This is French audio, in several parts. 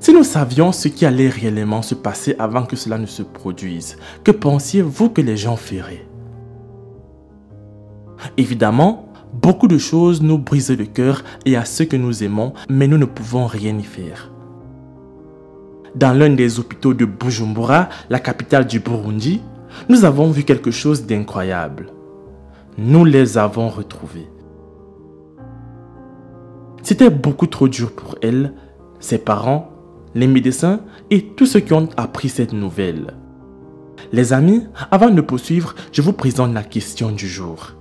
Si nous savions ce qui allait réellement se passer avant que cela ne se produise, que pensiez-vous que les gens feraient? Évidemment, beaucoup de choses nous brisent le cœur et à ceux que nous aimons, mais nous ne pouvons rien y faire. Dans l'un des hôpitaux de Bujumbura, la capitale du Burundi, nous avons vu quelque chose d'incroyable. Nous les avons retrouvés. C'était beaucoup trop dur pour elle, ses parents, les médecins et tous ceux qui ont appris cette nouvelle. Les amis, avant de poursuivre, je vous présente la question du jour.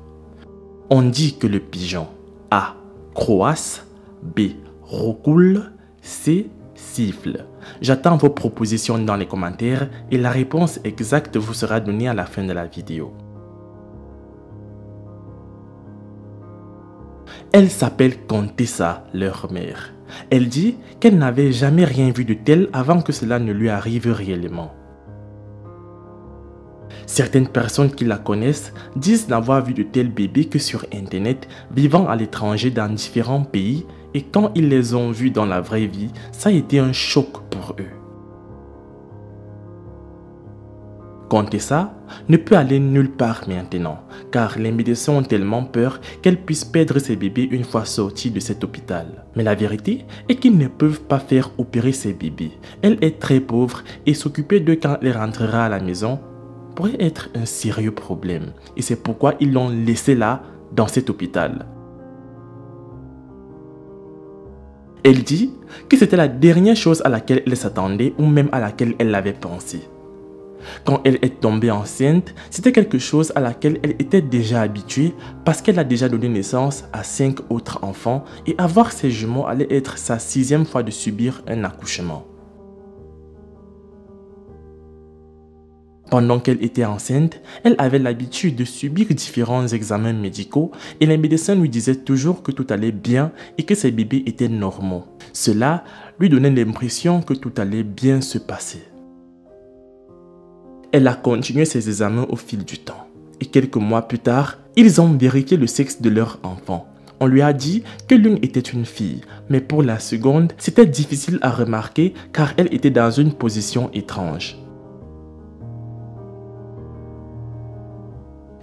On dit que le pigeon A. croasse, B. roucoule, C. siffle. J'attends vos propositions dans les commentaires et la réponse exacte vous sera donnée à la fin de la vidéo. Elle s'appelle Contessa, leur mère. Elle dit qu'elle n'avait jamais rien vu de tel avant que cela ne lui arrive réellement. Certaines personnes qui la connaissent disent n'avoir vu de tels bébés que sur internet, vivant à l'étranger dans différents pays, et quand ils les ont vus dans la vraie vie, ça a été un choc pour eux. Contessa ne peut aller nulle part maintenant, car les médecins ont tellement peur qu'elle puisse perdre ses bébés une fois sortie de cet hôpital. Mais la vérité est qu'ils ne peuvent pas faire opérer ses bébés. Elle est très pauvre et s'occuper d'eux quand elle rentrera à la maison pourrait être un sérieux problème. Et c'est pourquoi ils l'ont laissée là, dans cet hôpital. Elle dit que c'était la dernière chose à laquelle elle s'attendait ou même à laquelle elle avait pensé. Quand elle est tombée enceinte, c'était quelque chose à laquelle elle était déjà habituée parce qu'elle a déjà donné naissance à 5 autres enfants et avoir ses jumeaux allait être sa 6e fois de subir un accouchement. Pendant qu'elle était enceinte, elle avait l'habitude de subir différents examens médicaux et les médecins lui disaient toujours que tout allait bien et que ses bébés étaient normaux. Cela lui donnait l'impression que tout allait bien se passer. Elle a continué ses examens au fil du temps. Et quelques mois plus tard, ils ont vérifié le sexe de leur enfant. On lui a dit que l'une était une fille, mais pour la seconde, c'était difficile à remarquer car elle était dans une position étrange.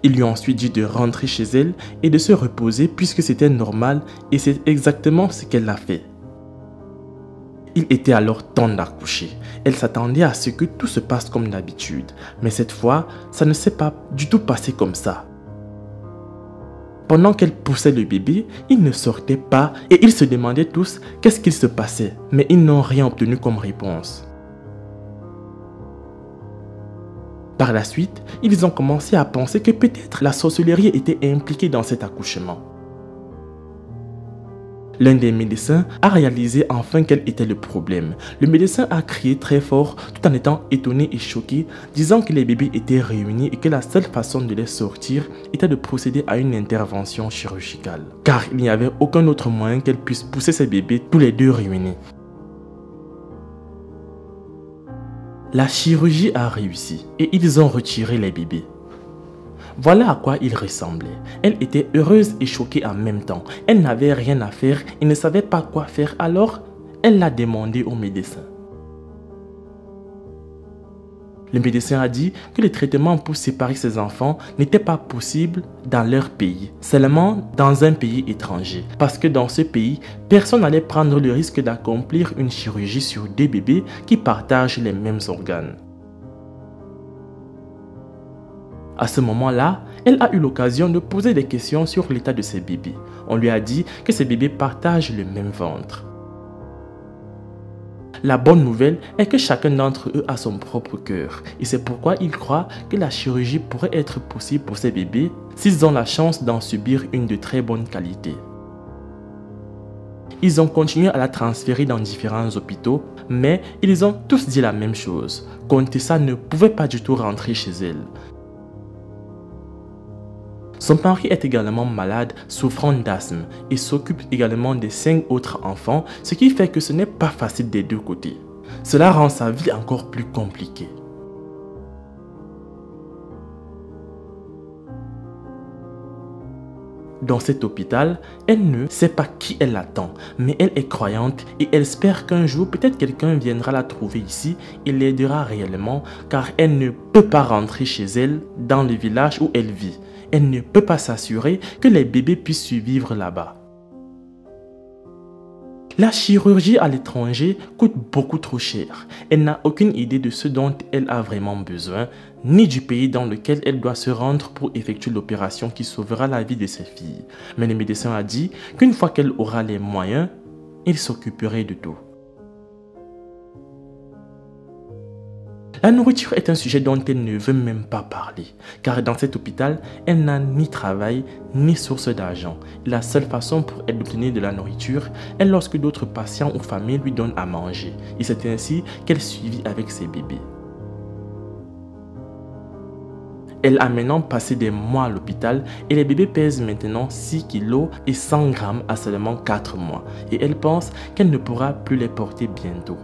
Ils lui ont ensuite dit de rentrer chez elle et de se reposer puisque c'était normal et c'est exactement ce qu'elle a fait. Il était alors temps d'accoucher. Elle s'attendait à ce que tout se passe comme d'habitude, mais cette fois, ça ne s'est pas du tout passé comme ça. Pendant qu'elle poussait le bébé, il ne sortait pas et ils se demandaient tous qu'est-ce qu'il se passait, mais ils n'ont rien obtenu comme réponse. Par la suite, ils ont commencé à penser que peut-être la sorcellerie était impliquée dans cet accouchement. L'un des médecins a réalisé enfin quel était le problème. Le médecin a crié très fort tout en étant étonné et choqué, disant que les bébés étaient réunis et que la seule façon de les sortir était de procéder à une intervention chirurgicale. Car il n'y avait aucun autre moyen qu'elle puisse pousser ses bébés tous les deux réunis. La chirurgie a réussi et ils ont retiré les bébés. Voilà à quoi ils ressemblaient. Elle était heureuse et choquée en même temps. Elle n'avait rien à faire et ne savait pas quoi faire, alors elle l'a demandé au médecin. Le médecin a dit que le traitement pour séparer ses enfants n'était pas possible dans leur pays, seulement dans un pays étranger. Parce que dans ce pays, personne n'allait prendre le risque d'accomplir une chirurgie sur des bébés qui partagent les mêmes organes. À ce moment-là, elle a eu l'occasion de poser des questions sur l'état de ses bébés. On lui a dit que ses bébés partagent le même ventre. La bonne nouvelle est que chacun d'entre eux a son propre cœur et c'est pourquoi il croit que la chirurgie pourrait être possible pour ces bébés s'ils ont la chance d'en subir une de très bonne qualité. Ils ont continué à la transférer dans différents hôpitaux, mais ils ont tous dit la même chose. Contessa ne pouvait pas du tout rentrer chez elle. Son mari est également malade, souffrant d'asthme et s'occupe également des 5 autres enfants, ce qui fait que ce n'est pas facile des deux côtés. Cela rend sa vie encore plus compliquée. Dans cet hôpital, elle ne sait pas qui elle attend, mais elle est croyante et elle espère qu'un jour peut-être quelqu'un viendra la trouver ici et l'aidera réellement car elle ne peut pas rentrer chez elle dans le village où elle vit. Elle ne peut pas s'assurer que les bébés puissent survivre là-bas. La chirurgie à l'étranger coûte beaucoup trop cher. Elle n'a aucune idée de ce dont elle a vraiment besoin, ni du pays dans lequel elle doit se rendre pour effectuer l'opération qui sauvera la vie de ses filles. Mais le médecin a dit qu'une fois qu'elle aura les moyens, il s'occuperait de tout. La nourriture est un sujet dont elle ne veut même pas parler, car dans cet hôpital, elle n'a ni travail, ni source d'argent. La seule façon pour elle d'obtenir de la nourriture est lorsque d'autres patients ou familles lui donnent à manger. Et c'est ainsi qu'elle survit avec ses bébés. Elle a maintenant passé des mois à l'hôpital et les bébés pèsent maintenant 6 kg et 100 grammes à seulement 4 mois. Et elle pense qu'elle ne pourra plus les porter bientôt.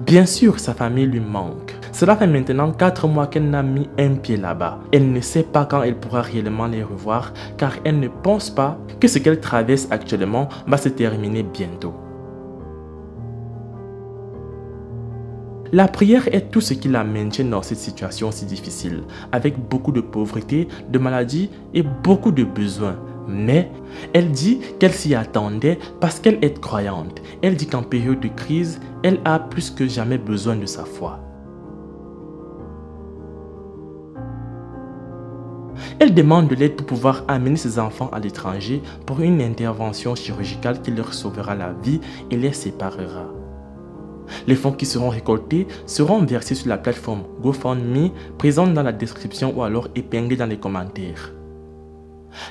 Bien sûr, sa famille lui manque. Cela fait maintenant 4 mois qu'elle n'a mis un pied là-bas. Elle ne sait pas quand elle pourra réellement les revoir car elle ne pense pas que ce qu'elle traverse actuellement va se terminer bientôt. La prière est tout ce qui la maintient dans cette situation si difficile, avec beaucoup de pauvreté, de maladies et beaucoup de besoins. Mais elle dit qu'elle s'y attendait parce qu'elle est croyante. Elle dit qu'en période de crise, elle a plus que jamais besoin de sa foi. Elle demande de l'aide pour pouvoir amener ses enfants à l'étranger pour une intervention chirurgicale qui leur sauvera la vie et les séparera. Les fonds qui seront récoltés seront versés sur la plateforme GoFundMe présente dans la description ou alors épinglée dans les commentaires.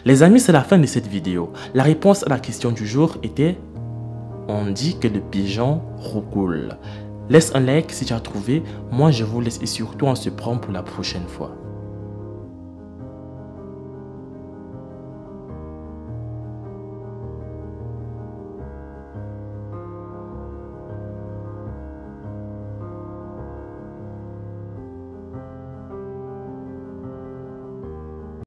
Les amis, c'est la fin de cette vidéo. La réponse à la question du jour était « On dit que le pigeon roucoule ». Laisse un like si tu as trouvé. Moi, je vous laisse et surtout on se prend pour la prochaine fois.